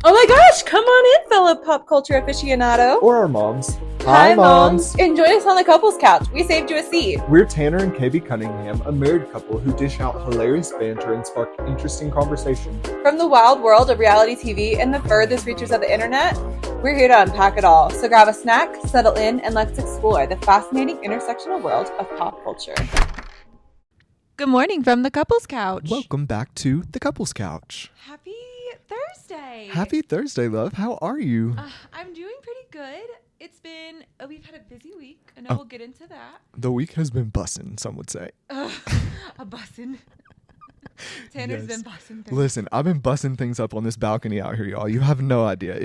Oh my gosh, come on in, fellow pop culture aficionado. Or our moms. Hi, moms. And join us on the couples couch. We saved you a seat. We're Tanner and KB Cunningham, a married couple who dish out hilarious banter and spark interesting conversation. From the wild world of reality TV and the furthest reaches of the internet, we're here to unpack it all. So grab a snack, settle in, and let's explore the fascinating intersectional world of pop culture. Good morning from the couples couch. Welcome back to the couples couch. Happy Thursday. Happy Thursday, love. How are you? I'm doing pretty good. It's been, we've had a busy week. I know we'll get into that. The week has been bussin', some would say. A bussin'. Tanner's been bussin' things. Listen, I've been bussing things up on this balcony out here, y'all. You have no idea.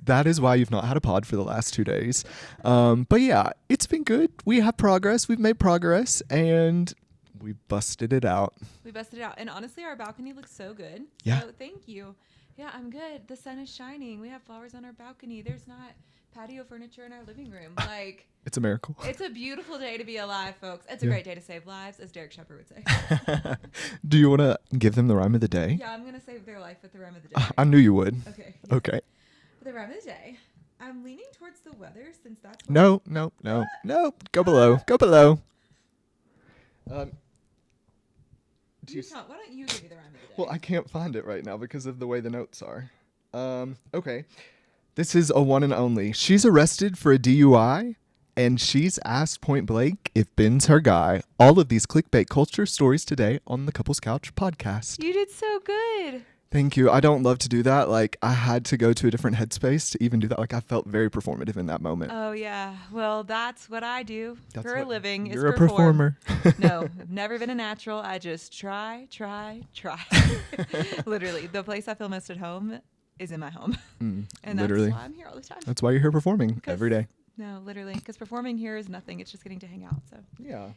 That is why you've not had a pod for the last 2 days. But yeah, it's been good. We have progress. We've made progress, and we busted it out. We busted it out. And honestly, our balcony looks so good. Yeah. So thank you. Yeah, I'm good. The sun is shining. We have flowers on our balcony. There's not patio furniture in our living room. Like, it's a miracle. It's a beautiful day to be alive, folks. It's a great day to save lives, as Derek Shepard would say. Do you want to give them the rhyme of the day? Yeah, I'm going to save their life with the rhyme of the day. I knew you would. Okay. Yeah. Okay. For the rhyme of the day, I'm leaning towards the weather since that's... No. Go below. Go below. Why don't you give me the rhyme of the day? Well, I can't find it right now because of the way the notes are. Okay. This is a one and only. She's arrested for a DUI, and she's asked point blank if Ben's her guy. All of these clickbait culture stories today on the Couples Couch podcast. You did so good. Thank you. I don't love to do that. Like, I had to go to a different headspace to even do that. Like, I felt very performative in that moment. Oh, yeah. Well, that's what I do for a living. You're a performer. No, I've never been a natural. I just try. Literally, the place I feel most at home is in my home. And literally. That's why I'm here all the time. That's why you're here performing every day. No, literally, because performing here is nothing. It's just getting to hang out. So yeah.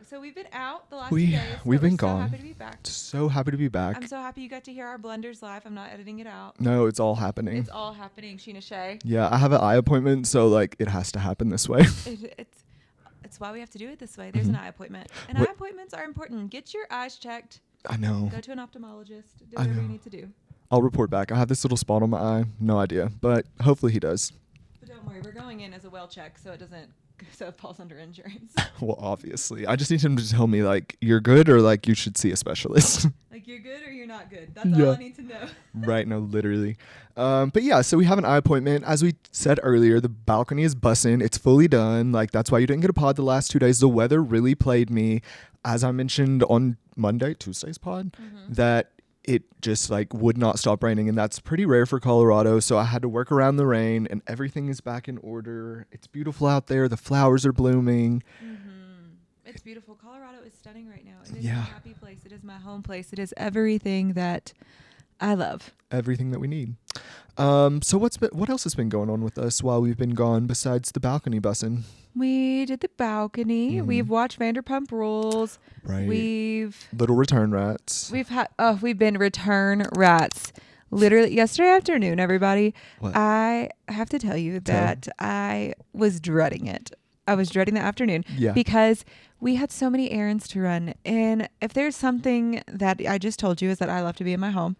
So we've been out the last 2 days. We've been gone. So happy to be back. So happy to be back. I'm so happy you got to hear our blunders live. I'm not editing it out. No, it's all happening. It's all happening, Sheena Shea. Yeah, I have an eye appointment, so like it has to happen this way. It's why we have to do it this way. There's an eye appointment, and eye appointments are important. Get your eyes checked. I know. Go to an ophthalmologist. Do whatever you need to do. I'll report back. I have this little spot on my eye. No idea, but hopefully he does. But don't worry, we're going in as a well check, so it falls under insurance. Well, obviously, I just need him to tell me like you're good or like you should see a specialist. Like you're good or you're not good. That's all I need to know. Right. No, literally. But yeah, so we have an eye appointment. As we said earlier, the balcony is bussin'. It's fully done. Like that's why you didn't get a pod the last 2 days. The weather really played me. As I mentioned on Tuesday's pod, that it just like would not stop raining, and that's pretty rare for Colorado. So I had to work around the rain, and everything is back in order. It's beautiful out there. The flowers are blooming. It's beautiful. Colorado is stunning right now. It is a happy place. It is my home place. It is everything that I love. Everything that we need. So what else has been going on with us while we've been gone besides the balcony bussin'? We did the balcony. We've watched Vanderpump Rules. Right. Little return rats. We've been return rats. Literally yesterday afternoon, everybody. What? I have to tell you that I was dreading it. I was dreading the afternoon because we had so many errands to run. And if there's something that I just told you is that I love to be in my home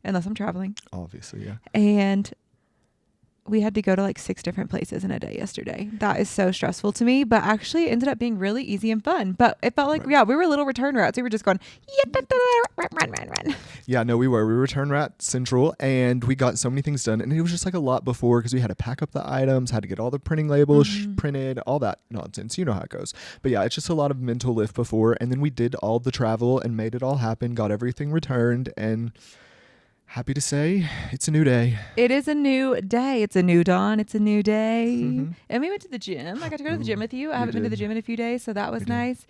unless I'm traveling. Obviously, yeah. And we had to go to like 6 different places in a day yesterday. That is so stressful to me, but actually it ended up being really easy and fun. But it felt like, we were little return rats. We were just going, run. Yeah, no, we were. We were return rat central, and we got so many things done. And it was just like a lot before because we had to pack up the items, had to get all the printing labels printed, all that nonsense. You know how it goes. But yeah, it's just a lot of mental lift before. And then we did all the travel and made it all happen, got everything returned, and happy to say it's a new day. It is a new day. It's a new dawn. It's a new day. And we went to the gym. I got to go to the gym with you. I haven't been to the gym in a few days, so that was nice.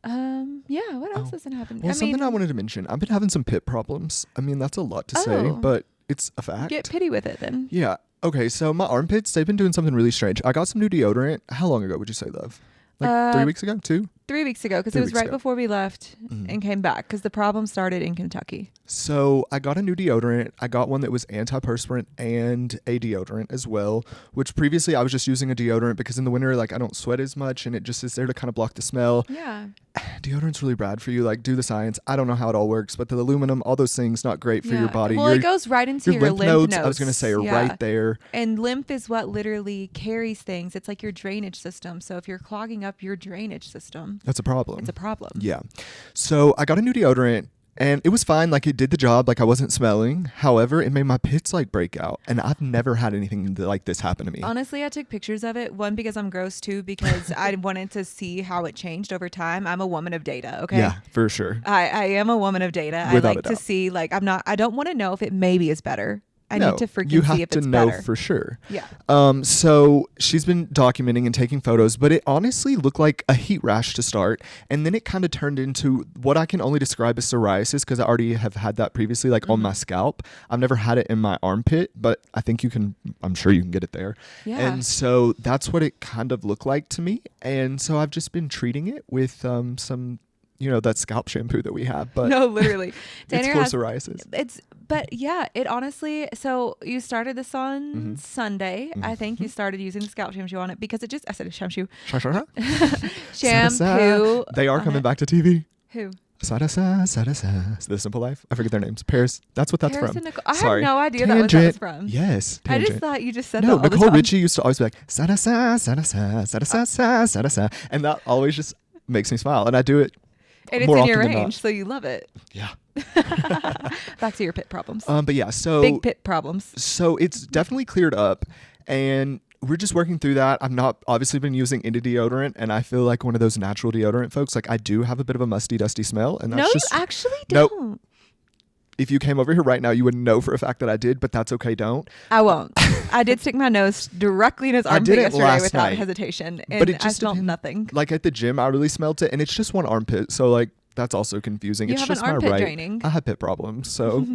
What else has been happening? Well, something I wanted to mention. I've been having some pit problems. I mean, that's a lot to say, but it's a fact. Get pity with it then. Yeah. Okay, so my armpits, they've been doing something really strange. I got some new deodorant. How long ago would you say, love? Like 3 weeks ago? 2? 3 weeks ago because it was right before we left and came back because the problem started in Kentucky. So I got a new deodorant. I got one that was antiperspirant and a deodorant as well, which previously I was just using a deodorant because in the winter, like I don't sweat as much and it just is there to kind of block the smell. Yeah. Deodorant's really bad for you. Like, do the science. I don't know how it all works, but the aluminum, all those things, not great for your body. Well, it goes right into your lymph nodes. I was going to say, are right there. And lymph is what literally carries things. It's like your drainage system. So if you're clogging up your drainage system, that's a problem. It's a problem. Yeah. So I got a new deodorant. And it was fine. Like, it did the job. Like, I wasn't smelling. However, it made my pits like break out. And I've never had anything like this happen to me. Honestly, I took pictures of it. One, because I'm gross. Two, because I wanted to see how it changed over time. I'm a woman of data. Okay. Yeah, for sure. I am a woman of data. Without I like to see, like, I don't want to know if it maybe is better. I need to freaking you see have if to it's know better. For sure. Yeah. So she's been documenting and taking photos, but it honestly looked like a heat rash to start. And then it kind of turned into what I can only describe as psoriasis because I already have had that previously, like on my scalp. I've never had it in my armpit, but I'm sure you can get it there. Yeah. And so that's what it kind of looked like to me. And so I've just been treating it with some, that scalp shampoo that we have. But no, literally. it's for psoriasis. But yeah, it honestly, so you started this on Sunday. I think you started using the scalp shampoo on it because I said shampoo. Shampoo. They are coming back to TV. Who? The Simple Life. I forget their names. Paris. That's what that's Paris from. And Nicole. I Sorry. had no idea that was from. Yes. Tangent. I just thought you just said no, that all Nicole the time. Richie used to always be like, and that always just makes me smile. And I do it. And it's in your range, so you love it. Yeah. Back to your pit problems. But yeah, so big pit problems. So it's definitely cleared up, and we're just working through that. I've not obviously been using any deodorant, and I feel like one of those natural deodorant folks. Like I do have a bit of a musty, dusty smell, and that's you actually don't. Nope. If you came over here right now, you would know for a fact that I did, but that's okay. Don't. I won't. I did stick my nose directly in his armpit yesterday without hesitation, and but it just I smelled nothing. Like at the gym, I really smelled it, and it's just one armpit, so like that's also confusing. You it's have just an armpit my right. draining. I have pit problems, so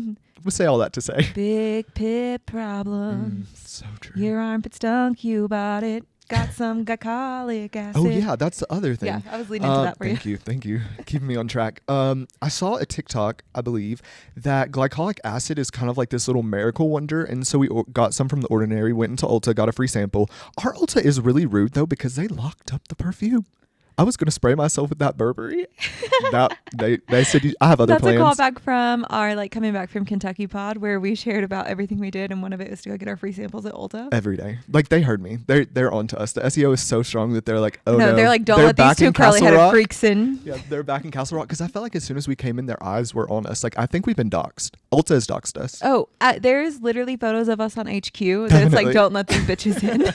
we'll say all that to say. Big pit problems. So true. Your armpit stunk. You about it. Got some glycolic acid. Oh yeah, that's the other thing. Yeah, I was leading into that for you. Thank you. Keeping me on track. I saw a TikTok, I believe, that glycolic acid is kind of like this little miracle wonder, and so we got some from The Ordinary, went into Ulta, got a free sample. Our Ulta is really rude though because they locked up the perfume. I was going to spray myself with that Burberry. They said I have other plans. That's a callback from our coming back from Kentucky pod where we shared about everything we did, and one of it was to go get our free samples at Ulta. Every day. Like they heard me. They're on to us. The SEO is so strong that they're like, oh no. They're like, don't let these two curly-headed freaks in. Yeah, they're back in Castle Rock because I felt like as soon as we came in, their eyes were on us. Like I think we've been doxed. Ulta has doxed us. Oh, there's literally photos of us on HQ that it's like, don't let these bitches in.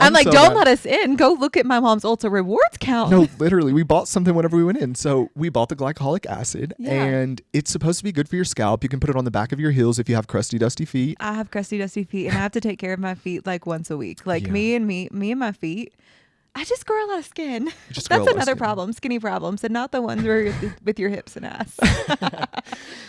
I'm like, don't let us in. Go look at my mom's Ulta rewards count. No, literally. We bought something whenever we went in. So we bought the glycolic acid and it's supposed to be good for your scalp. You can put it on the back of your heels if you have crusty, dusty feet. I have crusty, dusty feet, and I have to take care of my feet like once a week. Like me and my feet. I just grow a lot of skin. That's another problem, skinny problems, and not the ones where you're with your hips and ass.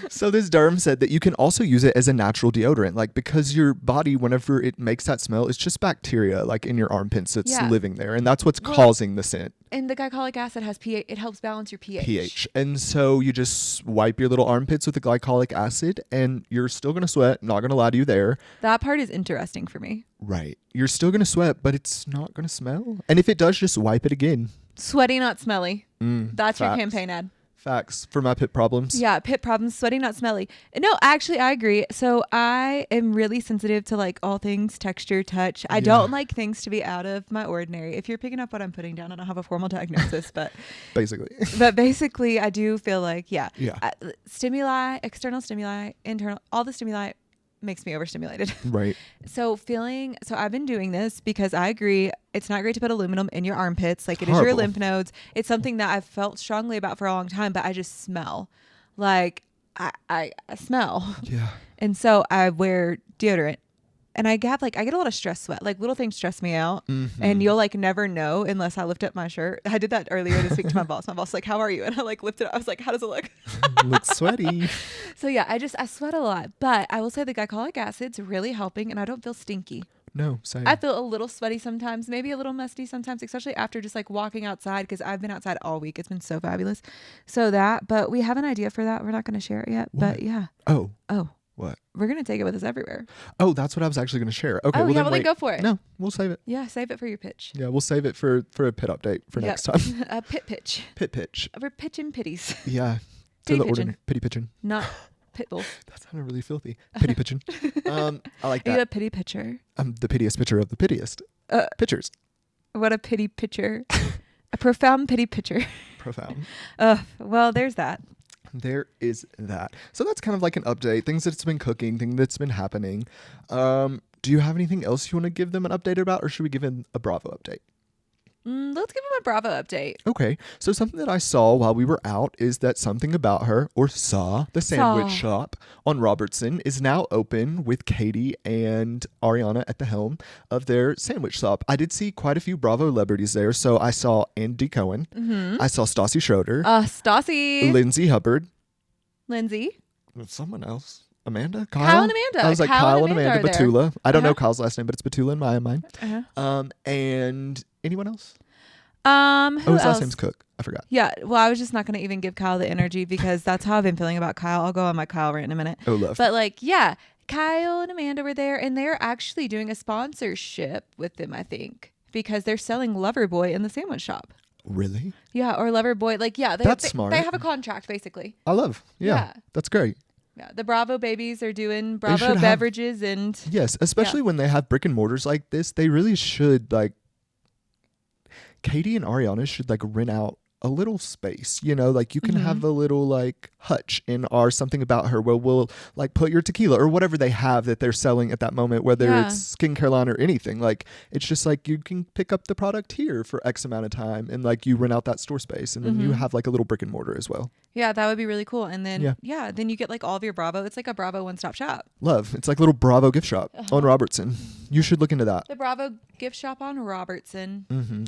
So this derm said that you can also use it as a natural deodorant, like because your body, whenever it makes that smell, it's just bacteria like in your armpits that's living there, and that's what's causing the scent. And the glycolic acid has pH. It helps balance your pH. And so you just wipe your little armpits with the glycolic acid, and you're still gonna sweat. Not gonna lie to you there. That part is interesting for me. Right. You're still gonna sweat, but it's not gonna smell. And if it does, just wipe it again. Sweaty, not smelly. That's your campaign ad. Facts for my pit problems. Yeah, pit problems, sweaty, not smelly. No, actually, I agree. So I am really sensitive to like all things texture, touch. I don't like things to be out of my ordinary. If you're picking up what I'm putting down, I don't have a formal diagnosis, but basically, I do feel like stimuli, external stimuli, internal, all the stimuli makes me overstimulated. Right. So I've been doing this because I agree it's not great to put aluminum in your armpits. Like it is your lymph nodes. It's something that I've felt strongly about for a long time, but I just smell. Like I smell. Yeah. And so I wear deodorant. And I get a lot of stress sweat. Like little things stress me out. Mm-hmm. And you'll like never know unless I lift up my shirt. I did that earlier this week to my boss. My boss was like, how are you? And I like lifted up. I was like, how does it look? Looks sweaty. So yeah, I sweat a lot. But I will say the glycolic acid's really helping and I don't feel stinky. No, same. I feel a little sweaty sometimes, maybe a little musty sometimes, especially after just like walking outside, because I've been outside all week. It's been so fabulous. But we have an idea for that. We're not going to share it yet. What? But yeah. Oh. What? We're going to take it with us everywhere. Oh, that's what I was actually going to share. Okay. Oh, well, yeah, then go for it. No, we'll save it. Yeah, save it for your pitch. Yeah, we'll save it for a pit update for next time. A pit pitch. Pit pitch. We're pitching pitties. Yeah. Pitty the pitching. order. Pitty pitching. Not pitbull. That sounded really filthy. Pitty pitching. I like Are you that. a pity pitcher? I'm the piteous pitcher of the piteous. Pitchers. What a pity pitcher. A profound pity pitcher. Profound. Well, there's that. There is that. So that's kind of like an update. Things that's been cooking, things that's been happening. Do you have anything else you want to give them an update about, or should we give them a Bravo update? Let's give them a Bravo update. Okay. So something that I saw while we were out is that Something About Her, or Saw, the sandwich shop on Robertson, is now open with Katie and Ariana at the helm of their sandwich shop. I did see quite a few Bravo celebrities there. So I saw Andy Cohen. I saw Stassi Schroeder. Stassi. Lindsay Hubbard. Lindsay. Someone else. Amanda? Kyle? Kyle and Amanda. I was like, Kyle and Amanda are there. Batula. I don't know Kyle's last name, but it's Batula in my mind. Uh-huh. And anyone else? Who his else? last name's Cook. I forgot. Yeah, well, I was just not going to even give Kyle the energy because that's how I've been feeling about Kyle. I'll go on my Kyle rant in a minute. Oh, love. But like, yeah, Kyle and Amanda were there, and they're actually doing a sponsorship with them, I think, because they're selling Loverboy in the sandwich shop. Really? Yeah, or Loverboy. Like, yeah, That's smart. They have a contract, basically. I love. Yeah. That's great. Yeah, the Bravo babies are doing Bravo should have- beverages and... Yes, especially when they have brick and mortars like this, they really should, like, Katie and Ariana should, like, rent out a little space, you know, like you can have a little like hutch in our Something About Her where we'll like put your tequila or whatever they have that they're selling at that moment, whether it's skincare line or anything. Like it's just like you can pick up the product here for X amount of time and like you rent out that store space and then you have like a little brick and mortar as well. Yeah, that would be really cool. And then then you get like all of your Bravo. It's like a Bravo one-stop shop. Love. It's like a little Bravo gift shop on Robertson. You should look into that. The Bravo gift shop on Robertson.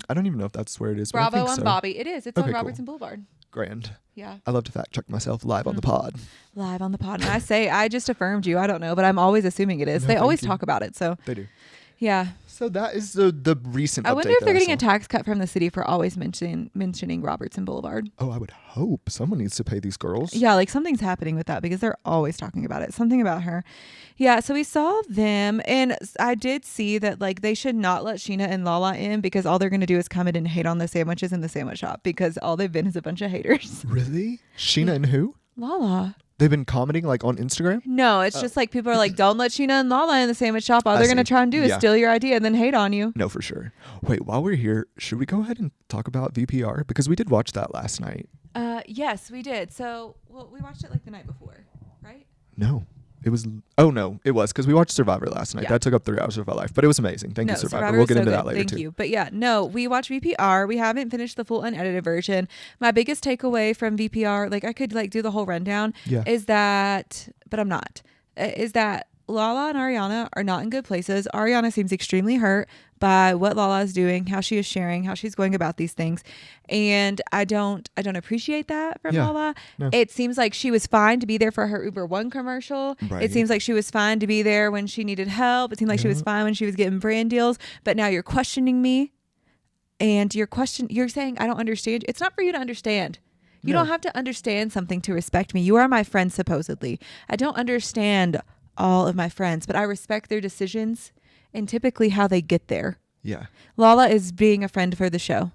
I don't even know if that's where it is. Bravo but I think on so. Bobby. It is. It's on Okay, Robertson Boulevard. Grand. Yeah. I love to fact check myself live on the pod. Live on the pod. And I just affirmed you. I don't know, but I'm always assuming it is. No, they always thank you. talk about it. So They do. yeah. So that is the recent update. I wonder if they're that getting saw. a tax cut from the city for always mentioning Robertson Boulevard. Oh, I would hope someone needs to pay these girls. Yeah, like something's happening with that because they're always talking about it. Something about her. Yeah, so we saw them and I did see that like they should not let Sheena and Lala in because all they're going to do is come in and hate on the sandwiches in the sandwich shop because all they've been is a bunch of haters. Really? Sheena and who? Lala. They've been commenting like on Instagram? No, it's just like people are like, don't let Sheena and Lala in the sandwich shop. All they're going to try and do is steal your idea and then hate on you. No, for sure. Wait, while we're here, should we go ahead and talk about VPR? Because we did watch that last night. Yes, we did. So, we watched it like the night before, right? No. It was because we watched Survivor last night. Yeah. That took up 3 hours of our life, but it was amazing. Thank you, Survivor. We'll was get so into good. that later Thank too. you. But yeah, no, we watched VPR. We haven't finished the full unedited version. My biggest takeaway from VPR, like I could like do the whole rundown, is that, but I'm not, is that Lala and Ariana are not in good places. Ariana seems extremely hurt by what Lala is doing, how she is sharing, how she's going about these things. And I don't appreciate that from Lala. No. It seems like she was fine to be there for her Uber One commercial. Right. It seems like she was fine to be there when she needed help. It seemed like she was fine when she was getting brand deals. But now you're questioning me and you're saying, I don't understand. It's not for you to understand. You don't have to understand something to respect me. You are my friend, supposedly. I don't understand all of my friends, but I respect their decisions and typically how they get there. Yeah. Lala is being a friend for the show.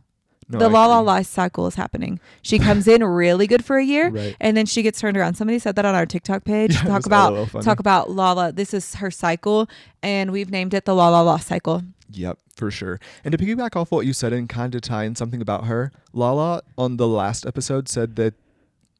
No, the I Lala agree. life cycle is happening. She comes in really good for a year, Right. and then she gets turned around. Somebody said that on our TikTok page. Yeah, it talk was LOL funny. about Lala. This is her cycle, and we've named it the Lala cycle. Yep, for sure. And to piggyback off what you said and kind of tie in something about her, Lala on the last episode said that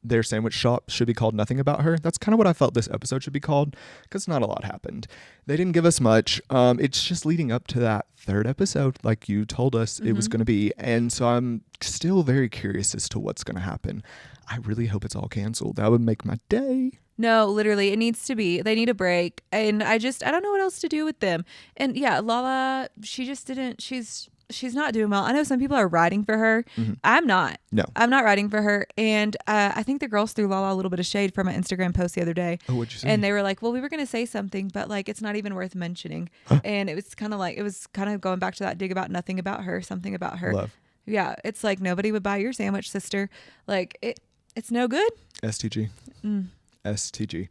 their sandwich shop should be called Nothing About Her. That's kind of what I felt this episode should be called because not a lot happened. They didn't give us much. It's just leading up to that third episode like you told us it was going to be. And so I'm still very curious as to what's going to happen. I really hope it's all canceled. That would make my day. No, literally, it needs to be. They need a break. And I don't know what else to do with them. And yeah, Lala, she just didn't, she's she's not doing well. I know some people are riding for her. I'm not. No. I'm not riding for her. And I think the girls threw Lala a little bit of shade from my Instagram post the other day. Oh, what'd you say? And they were like, well, we were going to say something, but like, it's not even worth mentioning. And it was kind of going back to that dig about nothing about her, something about her. Love. Yeah. It's like, nobody would buy your sandwich, sister. Like, it's no good. STG. STG.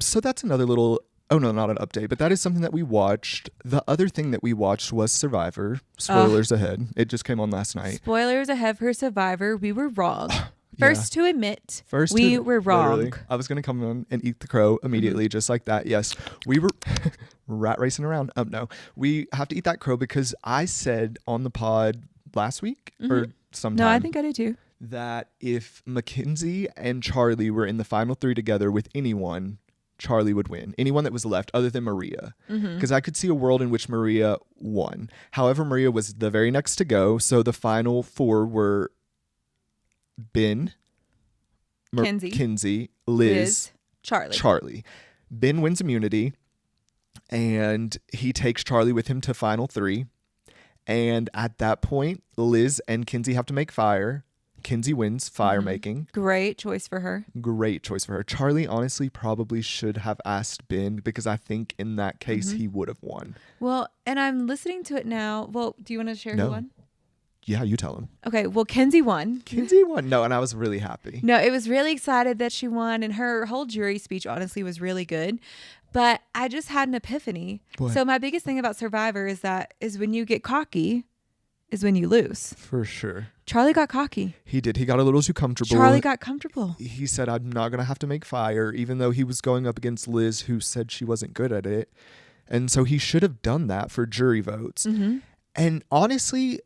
So that's another little... Oh, no, not an update, but that is something that we watched. The other thing that we watched was Survivor. Spoilers ahead. It just came on last night. Spoilers ahead for Survivor. We were wrong. First to admit, we were wrong. Literally. I was going to come on and eat the crow immediately, just like that. Yes, we were rat racing around. No, we have to eat that crow because I said on the pod last week or sometime. No, I think I did too. That if Mackenzie and Charlie were in the final 3 together with anyone, Charlie would win. Anyone that was left other than Maria. Because I could see a world in which Maria won. However, Maria was the very next to go. So the final 4 were Ben, Kenzie, Liz, Charlie. Ben wins immunity. And he takes Charlie with him to final 3. And at that point, Liz and Kenzie have to make fire. Kenzie wins fire making. Great choice for her. Charlie honestly probably should have asked Ben because I think in that case he would have won. Well, and I'm listening to it now. Well, do you want to share who won? Yeah, you tell him. Okay, well, Kenzie won. No, and I was really happy. No, it was really excited that she won, and her whole jury speech honestly was really good. But I just had an epiphany. What? So my biggest thing about Survivor is when you get cocky is when you lose. For sure. Charlie got cocky. He did. He got a little too comfortable. Charlie got comfortable. He said, I'm not going to have to make fire, even though he was going up against Liz, who said she wasn't good at it. And so he should have done that for jury votes. And honestly,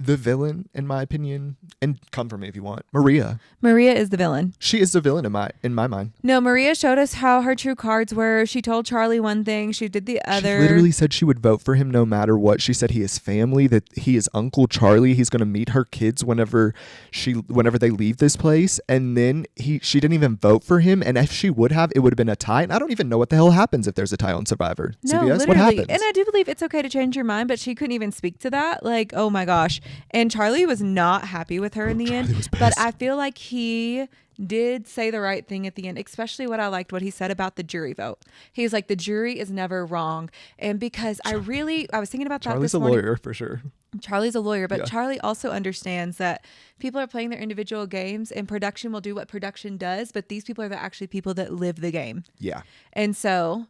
the villain, in my opinion, and come for me if you want, Maria is the villain. She is the villain in my mind. No, Maria showed us how her true cards were. She told Charlie one thing, she did the other. She literally said she would vote for him no matter what. She said he is family, that he is Uncle Charlie. He's going to meet her kids whenever they leave this place. And then she didn't even vote for him. And if she would have, it would have been a tie. And I don't even know what the hell happens if there's a tie on Survivor. No, CBS, literally. What happens? And I do believe it's okay to change your mind, but she couldn't even speak to that. Like, oh my gosh. And Charlie was not happy with her in the end. But I feel like he did say the right thing at the end, especially what he said about the jury vote. He's like, the jury is never wrong. And because I was thinking about that this morning. Charlie's a lawyer for sure. Charlie's a lawyer, but Charlie also understands that people are playing their individual games and production will do what production does, but these people are actually people that live the game. Yeah. And so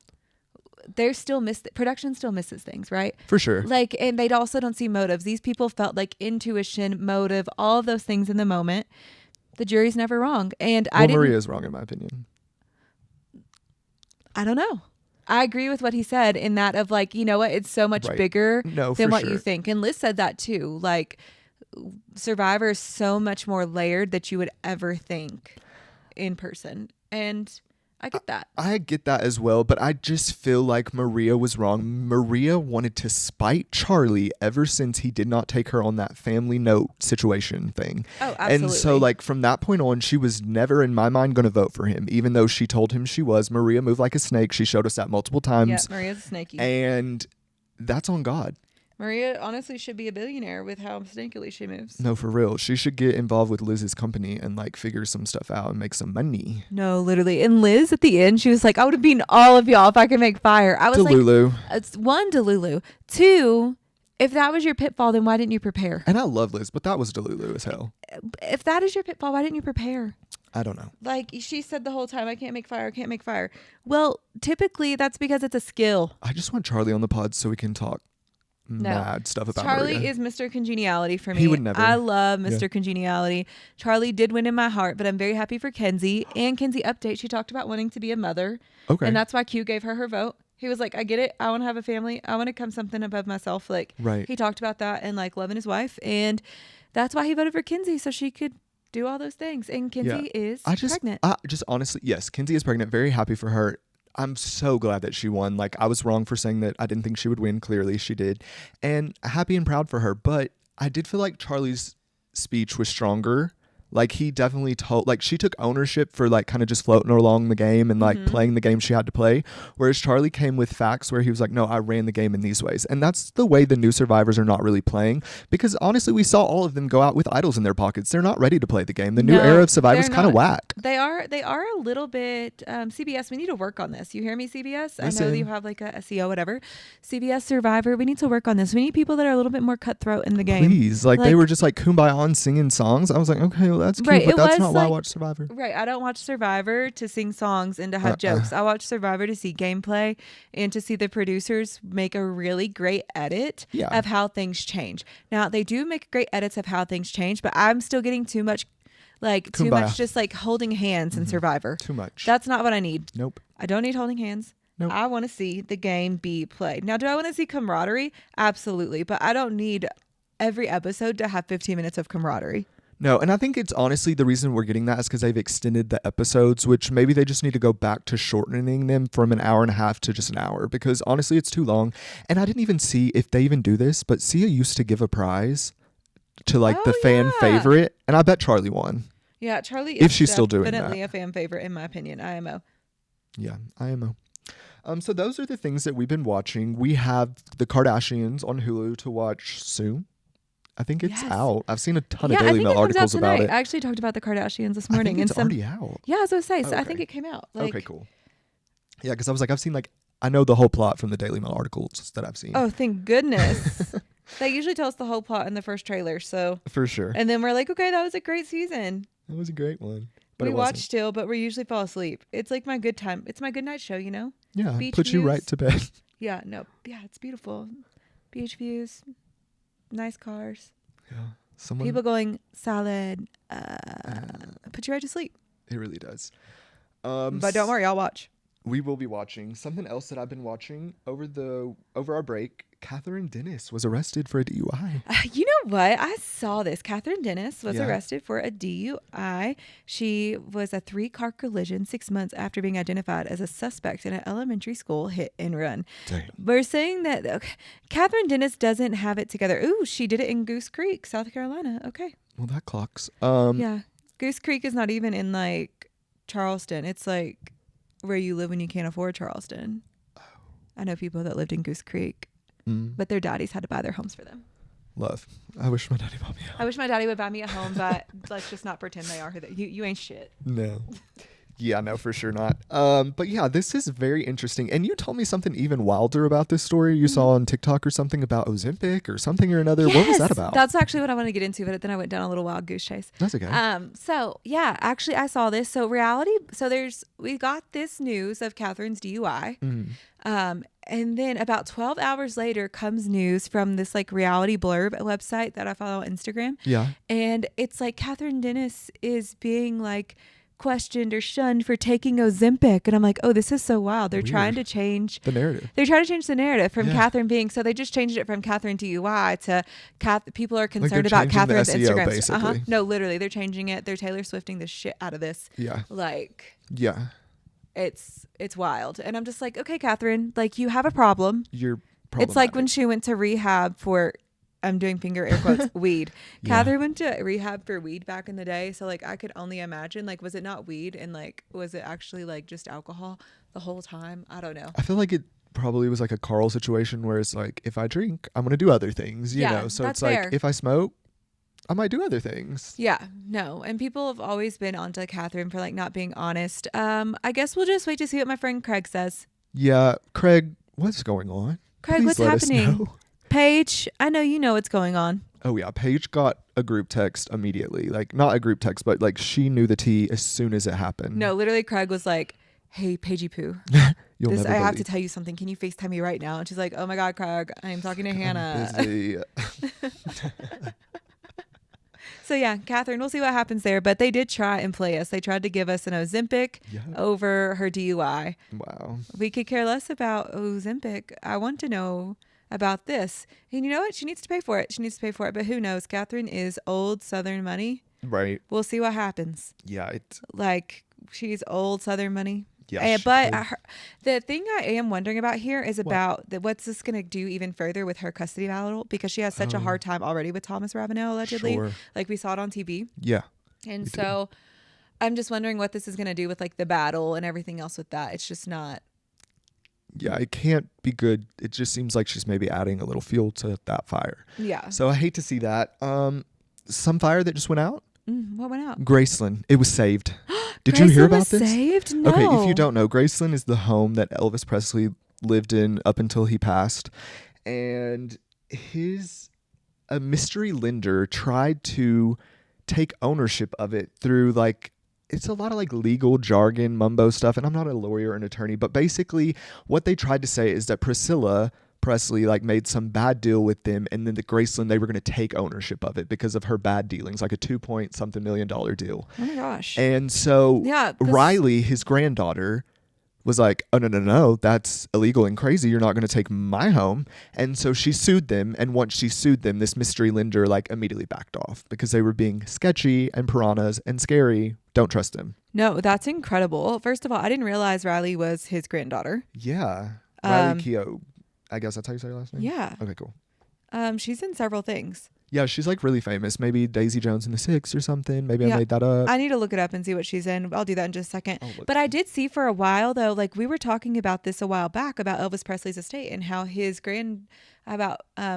production still misses things, right? For sure. Like, and they also don't see motives. These people felt like intuition, motive, all of those things in the moment. The jury's never wrong. And Maria is wrong in my opinion. I don't know. I agree with what he said in that of like, you know what? It's so much bigger than what you think. And Liz said that too. Like, Survivor is so much more layered that you would ever think in person. And I get that. I get that as well, but I just feel like Maria was wrong. Maria wanted to spite Charlie ever since he did not take her on that family note situation thing. Oh, absolutely. And so like from that point on, she was never in my mind going to vote for him, even though she told him she was. Maria moved like a snake. She showed us that multiple times. Yeah, Maria's a snakey. And that's on God. Maria honestly should be a billionaire with how snakily she moves. No, for real. She should get involved with Liz's company and like figure some stuff out and make some money. No, literally. And Liz at the end, she was like, I would have beaten all of y'all if I could make fire. I was Delulu. like, it's one, Delulu. Two, if that was your pitfall, then why didn't you prepare? And I love Liz, but that was Delulu as hell. If that is your pitfall, why didn't you prepare? I don't know. Like she said the whole time, I can't make fire. Well, typically that's because it's a skill. I just want Charlie on the pod so we can talk mad stuff about Charlie Maria. is Mr. Congeniality for me. He would never. I love Mr. Congeniality. Charlie did win in my heart, but I'm very happy for Kenzie. And Kenzie update, she talked about wanting to be a mother. Okay. And that's why Keough gave her vote. He was like, I get it. I want to have a family. I want to come something above myself. Like, right. He talked about that and like loving his wife. And that's why he voted for Kenzie, so she could do all those things. And Kenzie is pregnant. Honestly, yes, Kenzie is pregnant. Very happy for her. I'm so glad that she won. Like, I was wrong for saying that I didn't think she would win. Clearly she did. And happy and proud for her. But I did feel like Charlie's speech was stronger. Like he definitely told, like she took ownership for like kind of just floating along the game and like playing the game she had to play. Whereas Charlie came with facts where he was like, no, I ran the game in these ways. And that's the way the new survivors are not really playing, because honestly, we saw all of them go out with idols in their pockets. They're not ready to play the game. The new era of survivors kind of whack. They are a little bit, CBS, we need to work on this. You hear me, CBS? I know that you have like a SEO, whatever. CBS Survivor, we need to work on this. We need people that are a little bit more cutthroat in the game. Please. Like they were just like kumbaya and singing songs. I was like, okay, well, that's cute, but that's not why I watch Survivor. Right. I don't watch Survivor to sing songs and to have jokes. I watch Survivor to see gameplay and to see the producers make a really great edit of how things change. Now, they do make great edits of how things change, but I'm still getting too much just like holding hands in Survivor. Too much. That's not what I need. Nope. I don't need holding hands. Nope. I want to see the game be played. Now, do I want to see camaraderie? Absolutely. But I don't need every episode to have 15 minutes of camaraderie. No, and I think it's honestly the reason we're getting that is because they've extended the episodes, which maybe they just need to go back to shortening them from an hour and a half to just an hour, because honestly, it's too long. And I didn't even see if they even do this, but Sia used to give a prize to like the fan favorite, and I bet Charlie won. Yeah, Charlie if she's still doing that. Definitely a fan favorite, in my opinion. IMO. Yeah, IMO. So those are the things that we've been watching. We have the Kardashians on Hulu to watch soon. I think it's out. I've seen a ton of Daily Mail articles about it. I actually talked about the Kardashians this morning. I think it's already out. Yeah, I was going to say. So I think it came out. Okay, cool. Yeah, because I was like, I've seen I know the whole plot from the Daily Mail articles that I've seen. Oh, thank goodness. They usually tell us the whole plot in the first trailer. So for sure. And then we're like, okay, that was a great season. That was a great one. But we watch still, but we usually fall asleep. It's like my good time. It's my good night show, you know? Yeah, Beach put you views. right to bed. Yeah, no. Yeah, it's beautiful. Beach views, nice cars. Yeah. People going salad, put you right to sleep. It really does. But don't worry, I'll watch. We will be watching something else that I've been watching over our break. Kathryn Dennis was arrested for a DUI. You know what? I saw this. Kathryn Dennis was arrested for a DUI. She was a 3-car collision 6 months after being identified as a suspect in an elementary school hit and run. Damn. We're saying that Kathryn Dennis doesn't have it together. Ooh, she did it in Goose Creek, South Carolina. Okay. Well, that clocks. Yeah. Goose Creek is not even in like Charleston. It's like where you live when you can't afford Charleston. Oh. I know people that lived in Goose Creek. But their daddies had to buy their homes for them. Love. I wish my daddy bought me a home. I wish my daddy would buy me a home, but let's just not pretend they are. You ain't shit. No. Yeah, no, for sure not. But yeah, this is very interesting. And you told me something even wilder about this story you saw on TikTok or something about Ozempic or something or another. Yes, what was that about? That's actually what I want to get into, but then I went down a little wild goose chase. That's okay. So yeah, actually I saw this. So we got this news of Kathryn's DUI. And then about 12 hours later comes news from this like reality blurb website that I follow on Instagram. Yeah. And it's like Kathryn Dennis is being like questioned or shunned for taking Ozempic. And I'm like, oh, this is so wild. They're trying to change the narrative. They're trying to change the narrative from Kathryn being, so they just changed it from Kathryn DUI to people are concerned about Kathryn's Instagram. Basically. No, literally, they're changing it. They're Taylor Swifting the shit out of this. Yeah. Like, yeah. It's wild. And I'm just like, okay, Kathryn, like you have a problem. You're problematic. It's like when she went to rehab for, I'm doing finger air quotes, weed. Kathryn went to rehab for weed back in the day. So like I could only imagine, like, was it not weed? And like, was it actually like just alcohol the whole time? I don't know. I feel like it probably was like a Carl situation where it's like, if I drink, I'm going to do other things, you know? So it's like, if I smoke, I might do other things. Yeah, no. And people have always been onto Kathryn for like not being honest. I guess we'll just wait to see what my friend Craig says. Yeah. Craig, what's going on? Craig, Please what's happening? Paige, I know you know what's going on. Oh yeah. Paige got a group text immediately. Like not a group text, but like she knew the tea as soon as it happened. No, literally Craig was like, hey, Paigey Poo. I have to tell you something. Can you FaceTime me right now? And she's like, oh my God, Craig, I'm talking to Hannah. Busy. So yeah, Kathryn, we'll see what happens there. But they did try and play us. They tried to give us an Ozempic over her DUI. Wow. We could care less about Ozempic. I want to know about this. And you know what? She needs to pay for it. But who knows? Kathryn is old Southern money. Right. We'll see what happens. Yeah. It's like she's old Southern money. Yeah, but the thing I am wondering about here is about what's this going to do even further with her custody battle, because she has such a hard time already with Thomas Ravenel, allegedly. Sure. Like we saw it on TV. Yeah. And so I'm just wondering what this is going to do with like the battle and everything else with that. It's just not. Yeah, it can't be good. It just seems like she's maybe adding a little fuel to that fire. Yeah. So I hate to see that. Some fire that just went out. What went out? Graceland. It was saved. Did you hear about this? Saved? No. Okay, if you don't know, Graceland is the home that Elvis Presley lived in up until he passed. And a mystery lender tried to take ownership of it through like, it's a lot of like legal jargon, mumbo stuff. And I'm not a lawyer or an attorney, but basically what they tried to say is that Priscilla Presley like made some bad deal with them, and then the Graceland, they were going to take ownership of it because of her bad dealings, like a $2 million deal. Oh my gosh. And so Riley, his granddaughter, was like, oh, no, that's illegal and crazy. You're not going to take my home. And so she sued them. And once she sued them, this mystery lender like immediately backed off because they were being sketchy and piranhas and scary. Don't trust them. No, that's incredible. First of all, I didn't realize Riley was his granddaughter. Yeah. Riley Keough. I guess that's how you say her last name? Yeah. Okay, cool. She's in several things. Yeah, she's like really famous. Maybe Daisy Jones and the Six or something. Maybe I made that up. I need to look it up and see what she's in. I'll do that in just a second. But I did see for a while though, like we were talking about this a while back about Elvis Presley's estate and how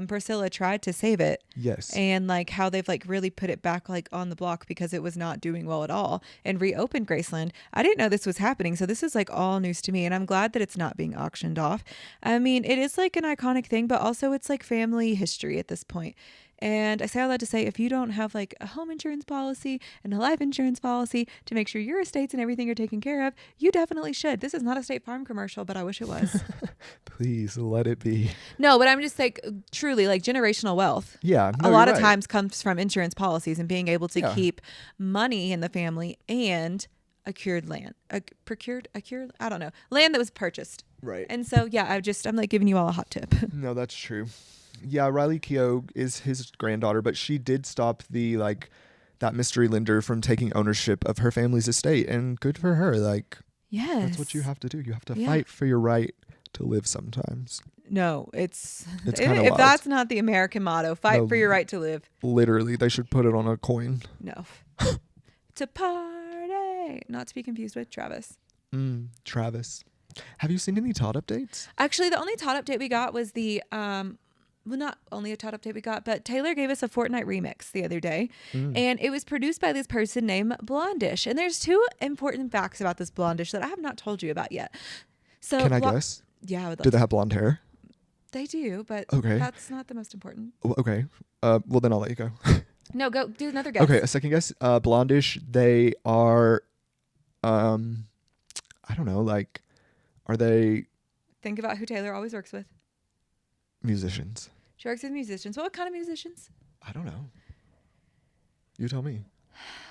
Priscilla tried to save it. Yes. And like how they've like really put it back like on the block because it was not doing well at all and reopened Graceland. I didn't know this was happening. So this is like all news to me and I'm glad that it's not being auctioned off. I mean, it is like an iconic thing, but also it's like family history at this point. And I say all that to say, if you don't have like a home insurance policy and a life insurance policy to make sure your estates and everything are taken care of, you definitely should. This is not a State Farm commercial, but I wish it was. Please let it be. No, but I'm just like truly like generational wealth. Yeah. No, a lot of times comes from insurance policies and being able to keep money in the family and procured land, I don't know, land that was purchased. Right. And so, yeah, I'm like giving you all a hot tip. No, that's true. Yeah, Riley Keough is his granddaughter, but she did stop that mystery lender from taking ownership of her family's estate, and good for her. Like, yes, that's what you have to do. You have to fight for your right to live sometimes. No, it's kind of if that's not the American motto, fight for your right to live. Literally, they should put it on a coin. No. To party, not to be confused with Travis. Travis. Have you seen any Todd updates? Actually, the only Todd update we got was well, not only a Todd update we got, but Taylor gave us a Fortnite remix the other day. And it was produced by this person named Blondish. And there's two important facts about this Blondish that I have not told you about yet. So can I guess? Yeah, I would love Do they have blonde hair? They do, but that's not the most important. Okay. Well, then I'll let you go. No, go do another guess. Okay, a second guess. Blondish, they are, I don't know, like, are they... Think about who Taylor always works with. Musicians. She works with musicians. What kind of musicians? I don't know. You tell me.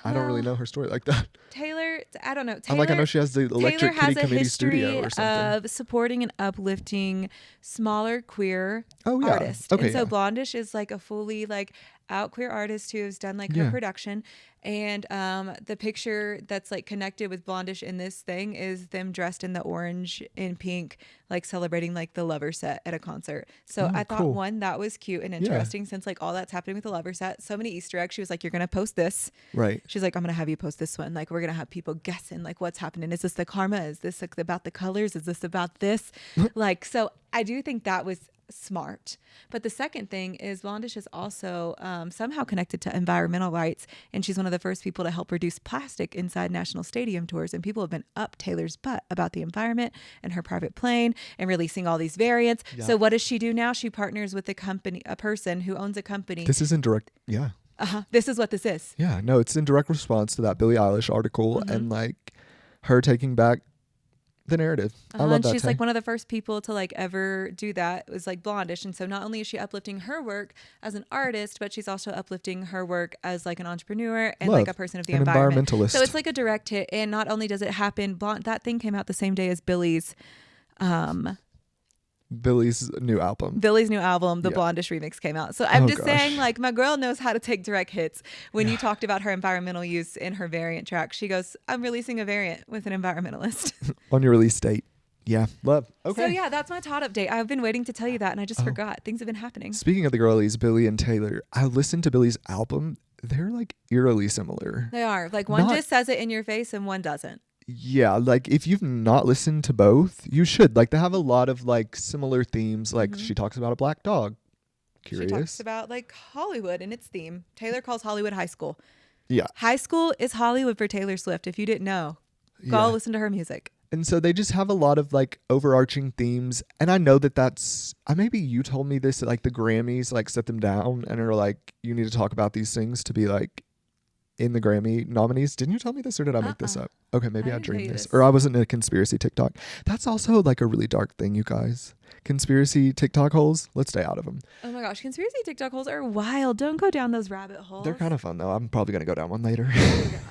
I don't really know her story like that. Taylor, I don't know. I know she has the Electric Kitty Committee studio or something. Of supporting and uplifting smaller queer artists. Okay, and so Blondish is like a fully like out queer artist who has done like her production. And the picture that's like connected with Blondish in this thing is them dressed in the orange and pink, like celebrating like the lover set at a concert. So I thought one, that was cute and interesting since like all that's happening with the lover set. So many Easter eggs. She was like, you're going to post this. Right. She's like, I'm going to have you post this one. Like, we're going to have people guessing like what's happening. Is this the karma? Is this like about the colors? Is this about this? Like, so I do think that was smart. But the second thing is Blondish is also somehow connected to environmental rights, and she's one of the first people to help reduce plastic inside national stadium tours, and people have been up Taylor's butt about the environment and her private plane and releasing all these variants. So what does she do now? She partners with a person who owns a company. This is in direct This is what this is. Yeah, no, it's in direct response to that Billie Eilish article and like her taking back the narrative. I love that. She's like one of the first people to like ever do that. It was like Blondish. And so not only is she uplifting her work as an artist, but she's also uplifting her work as like an entrepreneur and like a person of the environment. Environmentalist. So it's like a direct hit. And not only does it happen, that thing came out the same day as Billy's new album. The Blondish remix came out. So I'm saying like my girl knows how to take direct hits. When you talked about her environmental use in her variant track, she goes, I'm releasing a variant with an environmentalist. On your release date. Yeah. Love. Okay. So yeah, that's my Todd update. I've been waiting to tell you that and I just forgot. Things have been happening. Speaking of the girlies, Billie and Taylor, I listened to Billie's album they're like eerily similar. They are. Like one Not- just says it in your face and one doesn't. Yeah, like if you've not listened to both, you should. Like they have a lot of like similar themes. Like she talks about a black dog. Curious. She talks about like Hollywood and its theme. Taylor calls Hollywood high school. Yeah. High school is Hollywood for Taylor Swift. If you didn't know, go listen to her music. And so they just have a lot of like overarching themes. And I know that that's, maybe you told me this, like the Grammys like set them down and are like, you need to talk about these things to be like in the Grammy nominees. Didn't you tell me this or did I make this up? Okay, maybe I dreamed this. Or I wasn't in a conspiracy TikTok. That's also like a really dark thing, you guys. Conspiracy TikTok holes, let's stay out of them. Oh my gosh, conspiracy TikTok holes are wild. Don't go down those rabbit holes. They're kind of fun though. I'm probably going to go down one later.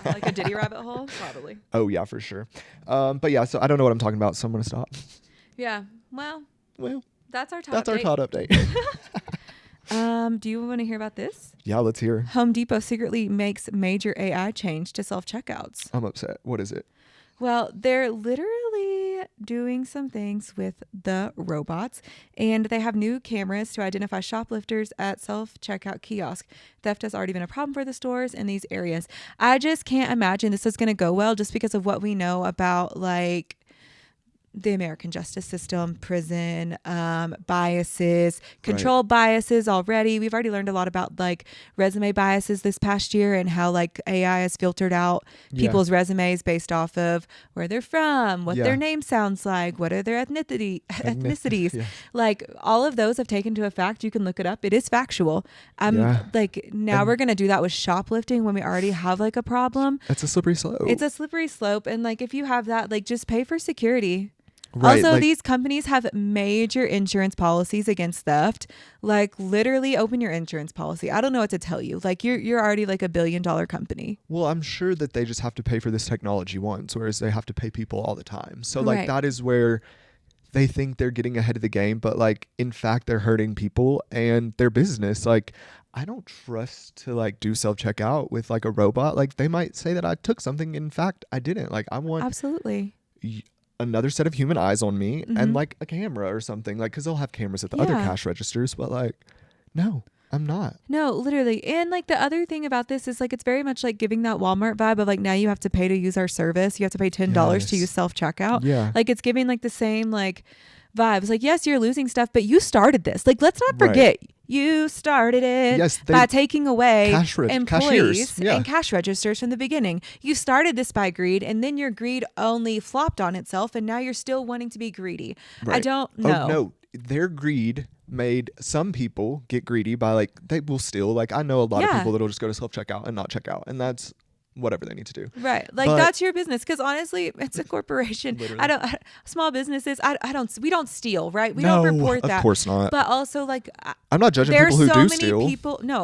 Like a Diddy rabbit hole? Probably. Oh yeah, for sure. But yeah, so I don't know what I'm talking about, so I'm going to stop. Yeah, well, that's our top That's update. our top update. Do you want to hear about this? Yeah, let's hear. Home Depot secretly makes major AI change to self-checkouts. I'm upset. What is it? Well, they're literally doing some things with the robots, and they have new cameras to identify shoplifters at self-checkout kiosk. Theft has already been a problem for the stores in these areas. I just can't imagine this is going to go well just because of what we know about like the American justice system, prison, biases, control biases already. We've already learned a lot about like resume biases this past year and how like AI has filtered out people's resumes based off of where they're from, what their name sounds like, what are their ethnicities. Yeah. Like all of those have taken to a fact. You can look it up. It is factual. Like now we're going to do that with shoplifting when we already have like a problem. It's a slippery slope. It's a slippery slope. And like if you have that, like just pay for security. Right, also, like, these companies have major insurance policies against theft. Like literally open your insurance policy. I don't know what to tell you. Like you're already like $1 billion company. Well, I'm sure that they just have to pay for this technology once, whereas they have to pay people all the time. So like that is where they think they're getting ahead of the game, but like in fact they're hurting people and their business. Like I don't trust to like do self-checkout with like a robot. Like they might say that I took something. In fact, I didn't. Like I want absolutely another set of human eyes on me and like a camera or something, like because they'll have cameras at the other cash registers, but like no, I'm not. No, literally. And like the other thing about this is like it's very much like giving that Walmart vibe of like now you have to pay to use our service. You have to pay $10 to use self-checkout. Yeah. Like it's giving like the same like vibes. Like yes, you're losing stuff, but you started this. Like let's not forget you started it by taking away employees and cash registers from the beginning. You started this by greed, and then your greed only flopped on itself, and now you're still wanting to be greedy. I don't know. Oh, no, their greed made some people get greedy by like they will steal. Like I know a lot of people that'll just go to self-checkout and not check out, and that's whatever they need to do. Right. Like that's your business. Because honestly, it's a corporation. Small businesses, we don't steal, right? We don't report that. Of course not. But also like, I'm not judging people who do steal.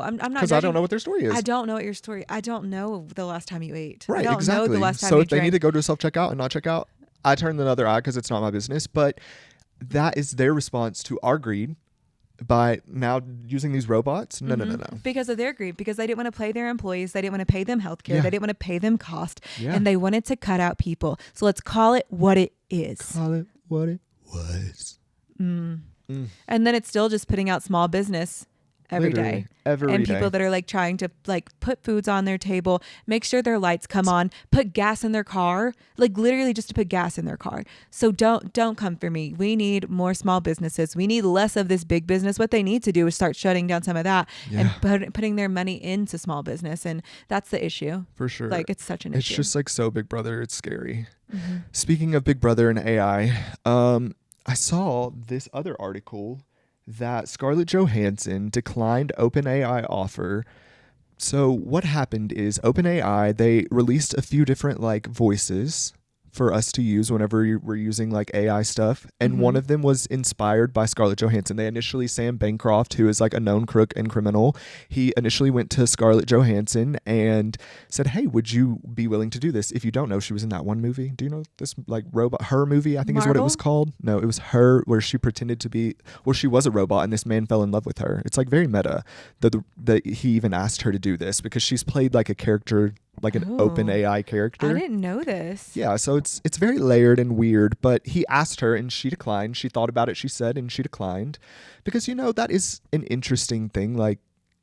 I'm not because I don't know what their story is. I don't know what your story. I don't know the last time you ate. Right. I don't know the last time you drank. So if they drank. need to go to self-checkout and not check out, I turn the other eye because it's not my business. But that is their response to our greed. By now using these robots? No. Because of their greed, because they didn't want to pay their employees. They didn't want to pay them healthcare. They didn't want to pay them cost. And they wanted to cut out people. So let's call it what it is. Call it what it was. And then it's still just putting out small business every day. And people that are like trying to like put foods on their table, make sure their lights come on, put gas in their car, like literally just to put gas in their car. So don't come for me. We need more small businesses. We need less of this big business. What they need to do is start shutting down some of that and putting their money into small business. And that's the issue. For sure. Like it's such an issue. It's just like so Big Brother. It's scary. Speaking of Big Brother and AI, I saw this other article that Scarlet Johansson declined OpenAI offer. So what happened is OpenAI, they released a few different like voices for us to use whenever we're using like AI stuff. And one of them was inspired by Scarlett Johansson. They initially, Sam Bancroft, who is like a known crook and criminal, he initially went to Scarlett Johansson and said, hey, would you be willing to do this? If you don't know, she was in that one movie. Do you know this like robot, Her movie, I think is what it was called. No, it was Her, where she pretended to be, well, she was a robot and this man fell in love with her. It's like very meta that he even asked her to do this because she's played like a character, like an OpenAI character. I didn't know this. Yeah, so it's very layered and weird, but he asked her and she declined. She thought about it, she said, and she declined. Because, you know, that is an interesting thing. Like,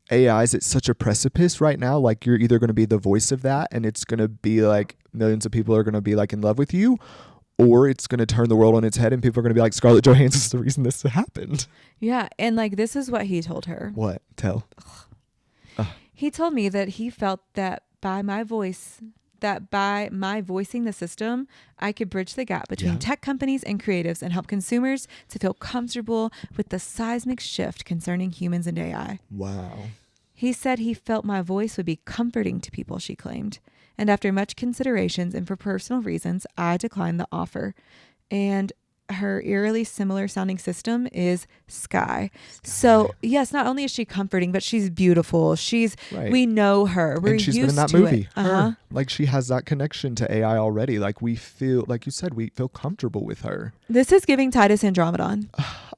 AI is at such a precipice right now. Like you're either going to be the voice of that and it's going to be like millions of people are going to be like in love with you, or it's going to turn the world on its head and people are going to be like, Scarlet Johansson's the reason this happened. Yeah. And like, this is what he told her. What? Tell. He told me that he felt that by my voicing the system, I could bridge the gap between tech companies and creatives and help consumers to feel comfortable with the seismic shift concerning humans and AI. Wow. He said he felt my voice would be comforting to people, she claimed. And after much considerations and for personal reasons, I declined the offer. And her eerily similar sounding system is Sky. So yes, not only is she comforting, but she's beautiful. We know her. We're and she's used been in that to movie. It. Her. Like she has that connection to AI already. Like we feel, like you said, we feel comfortable with her. This is giving Titus Andromedon.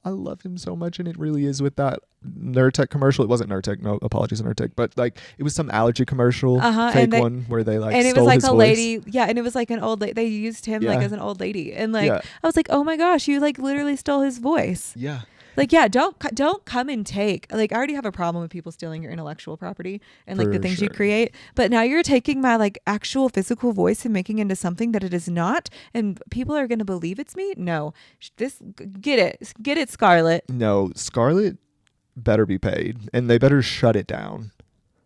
I love him so much, and it really is with that Nurtec commercial. It wasn't Nurtec, no apologies to Nurtec, but like it was some allergy commercial, fake one where they like, and it was like a lady, and it was like an old lady. They used him like as an old lady, and like I was like, oh my gosh, you like literally stole his voice. Yeah. Like, don't come and take. Like, I already have a problem with people stealing your intellectual property and like the things you create. But now you're taking my like actual physical voice and making it into something that it is not, and people are gonna believe it's me. No, get it, Scarlet. No, Scarlet better be paid, and they better shut it down.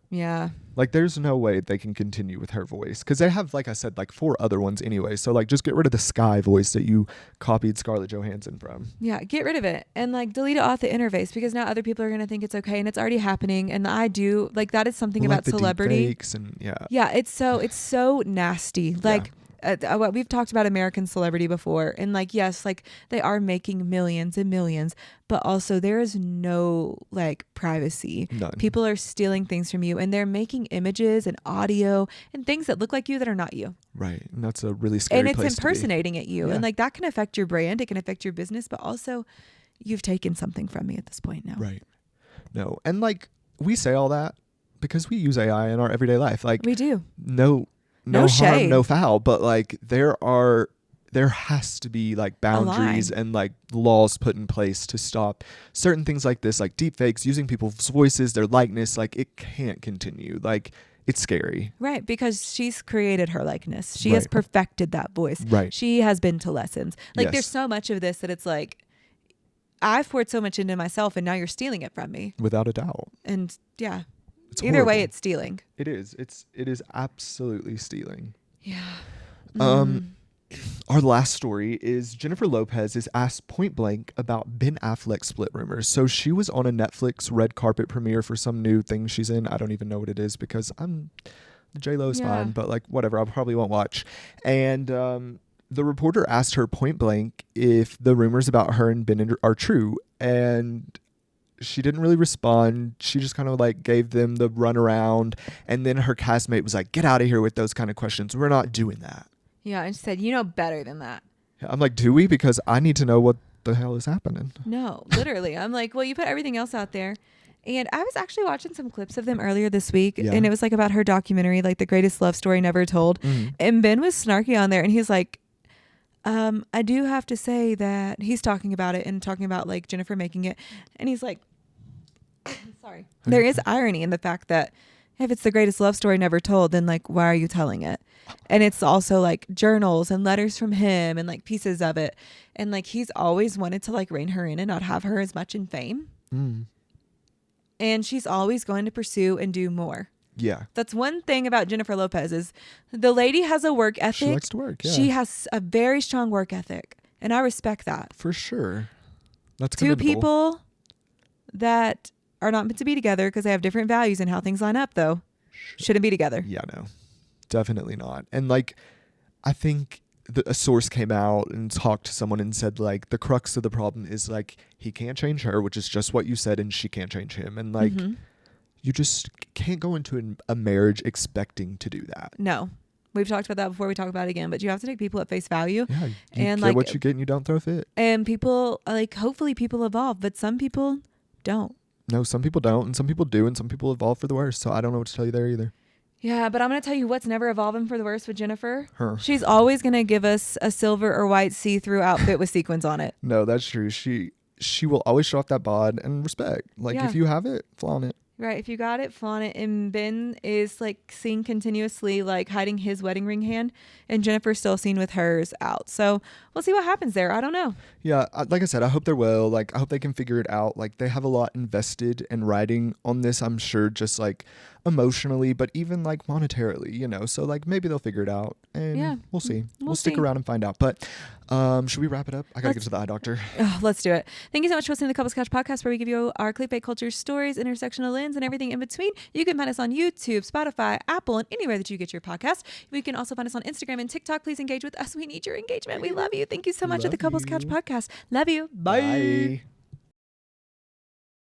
Yeah. Like, there's no way they can continue with her voice because they have, like I said, like 4 other ones anyway. So, like, just get rid of the Sky voice that you copied Scarlett Johansson from. Yeah, get rid of it and, like, delete it off the interface because now other people are going to think it's okay and it's already happening. And that is something about celebrity. And, yeah, it's so nasty. Like, we've talked about American celebrity before, and like, yes, like they are making millions and millions, but also there is no like privacy. None. People are stealing things from you, and they're making images and audio and things that look like you that are not you. Right. And that's a really scary place to be. And it's impersonating at you. And like that can affect your brand, it can affect your business, but also you've taken something from me at this point now. Right. No. And like we say all that because we use AI in our everyday life. Like we do. No harm, no foul, but like there has to be like boundaries and like laws put in place to stop certain things like this, like deep fakes, using people's voices, their likeness. Like it can't continue. Like it's scary. Right. Because she's created her likeness. She has perfected that voice. Right. She has been to lessons. Like there's so much of this that it's like, I've poured so much into myself and now you're stealing it from me. Without a doubt. And yeah. It's either horrible. way, it's stealing. It is. It is absolutely stealing. Yeah. Our last story is Jennifer Lopez is asked point blank about Ben Affleck split rumors. So she was on a Netflix red carpet premiere for some new thing she's in. I don't even know what it is because J-Lo's fine, but like whatever, I probably won't watch. And the reporter asked her point blank if the rumors about her and Ben are true, and she didn't really respond. She just kind of like gave them the runaround, and then her castmate was like, "Get out of here with those kind of questions. We're not doing that." Yeah, and she said, "You know better than that." I'm like, "Do we? Because I need to know what the hell is happening." No, literally. I'm like, "Well, you put everything else out there." And I was actually watching some clips of them earlier this week, and it was like about her documentary, like The Greatest Love Story Never Told. Mm-hmm. And Ben was snarky on there, and he's like, I do have to say that he's talking about it and talking about like Jennifer making it. And he's like, sorry, there is irony in the fact that if it's the greatest love story never told, then like, why are you telling it? And it's also like journals and letters from him and like pieces of it. And like, he's always wanted to like rein her in and not have her as much in fame. Mm. And she's always going to pursue and do more. Yeah. That's one thing about Jennifer Lopez is the lady has a work ethic. She likes to work. Yeah. She has a very strong work ethic. And I respect that. For sure. That's two commendable. People that are not meant to be together because they have different values and how things line up, though, shouldn't be together. Yeah, no. Definitely not. And like, I think a source came out and talked to someone and said like the crux of the problem is like he can't change her, which is just what you said, and she can't change him. And like, you just can't go into a marriage expecting to do that. No. We've talked about that before. We talk about it again, but you have to take people at face value. Yeah, and get what you get and you don't throw a fit. And people, like, hopefully people evolve, but some people don't. No, some people don't, and some people do, and some people evolve for the worse. So I don't know what to tell you there either. Yeah, but I'm going to tell you what's never evolving for the worse with Jennifer. Her. She's always going to give us a silver or white see-through outfit with sequins on it. No, that's true. She will always show off that bod and respect. Like, if you have it, flaunt it. Right. If you got it, flaunt it. And Ben is like seen continuously like hiding his wedding ring hand, and Jennifer's still seen with hers out. So we'll see what happens there. I don't know. Yeah, like I said, I hope they're well. Like, I hope they can figure it out. Like, they have a lot invested in writing on this, I'm sure, just like emotionally, but even like monetarily, you know. So like maybe they'll figure it out, and Yeah. we'll see. We'll see. stick around and find out. But should we wrap it up? I gotta get to the eye doctor. Oh, let's do it. Thank you so much for listening to the Couples Couch podcast, where we give you our clickbait culture stories, intersectional lens, and everything in between. You can find us on YouTube, Spotify, Apple, and anywhere that you get your podcast. We can also find us on Instagram and TikTok. Please engage with us. We need your engagement. We love you. Thank you so much at the Couples Couch podcast. Love you. Bye. Bye.